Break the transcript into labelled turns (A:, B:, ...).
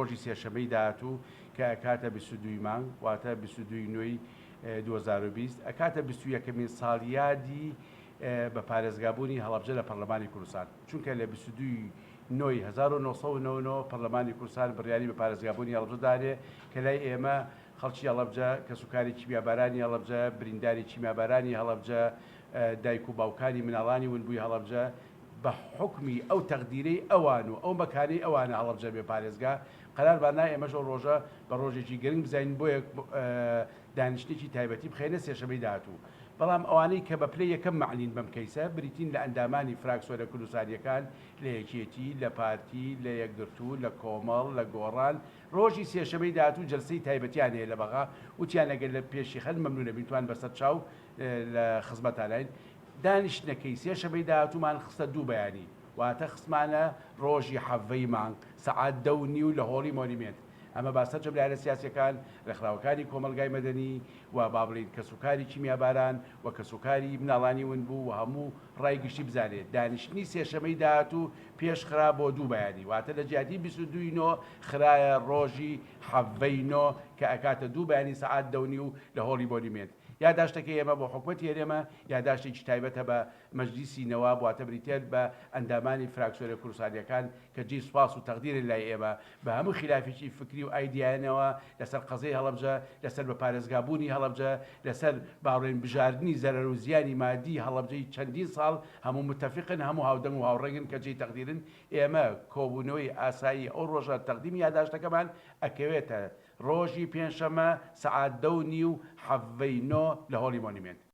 A: ڕۆژی سێشەمەی داهاتوو کە ئەکاتە 22 مانگ واتە 22 نوێی 2020 ئەکاتە 21مین ساڵیادی بە پارێزگابوونی هەڵەبجە لە پەرلەمانی کوردستان چونکە لە 22 نۆی 1990 پەرلەمانی کوردستان بڕیاری بە پارێزگابوونی هەڵەبجەدارێ کە لای ئێمە خەڵکی هەڵەبجە کە سوکاری کیمیابارانی هەڵەبجە برینداری کیمیابارانی هەڵەبجە دایک و باوکانی مناڵانی ونبووی هەڵەبجە بە حکمی ئەو تەقدیرەی ئەوان و ئەو مەکانەی ئەوانە هەڵەبجە بێ پارێزگا قەراربانا ئێمەش ئەو ڕۆژە بە ڕۆژێکی گرنگ بزانین بۆ یەک دانیشتێکی تایبەتی بخێنە سێشەمەی داهاتوو بەڵام ئەوانەی کە بە پلەی یەکەم معنین بەم کەیسە بریتین لە ئەندامانی فراکسۆرە کوردستانیەکان لە یەکێتی لە پارتی لە یەکگرتوو لە کۆمەڵ لە گۆڕان ڕۆژی سێشەمەی داهاتوو جەلسەی تایبەتیان هەیە لە بەغا وتیان ئەگەر لە پێشی خەن مەمنونە بین بەسەر چاو لە خزمەتانین دانیشتنەکەی سێشەمەی داهاتوومان خستە دوو بەیانی واتە خسمانە ڕۆژی حەڤەی مانگ سەعات 10:30 لە هۆڵی مۆنیمێنت ئەمە باسە جەبلارە سیاسەکان ڕێکخراوەکانی کۆمەلگای مەدەنی و با بڵین کەسوکاری کیمیاباران و کەسوکاری مناڵانی ونبوو و هەموو ڕای گشتی بزانێت دانیشتنی سێشەمەی داهاتوو پێشخرا بۆ دوو بەیانی واتە لە جیاتی 22 نۆ خرایە ڕۆژی حەڤەی نۆ کە ئەکاتە دوو بەیانی سەعات 10:30 لە هۆڵی مۆنیمێنت یاداشتەکەی ئێمە بۆ حکومەتی هێرێمە یاداشتێکی تایبەتە بە مەجلیسی نەواب واتە بریتێت بە ئەندامانی فراکسۆرە کوردستانیەکان کە جێ سوپاس و تەقدیرن لای ئێمە بە هەموو خلافێکی فکری و ئایدیانەوە لەسەر قەزەی هەڵەبجە لەسەر بە پارێزگابوونی هەڵەبجە لەسەر باڕێن بژاردننی زەرەر و زیانی مادی هەڵەبجەی چەندین ساڵ هەموو متتەفقن هەموو هاودەنگ و هاوڕێنگن کە جێی تەقدیرن ئێمە کۆبوونەوەی ئاسایی ئەو ڕۆژە تەقدیمی یاداشتەکەمان ئەکەوێتە ڕۆژی پێنجشەمە سەعات 10:30 حەڤەی نۆ لە هۆڵی مۆنیمێنت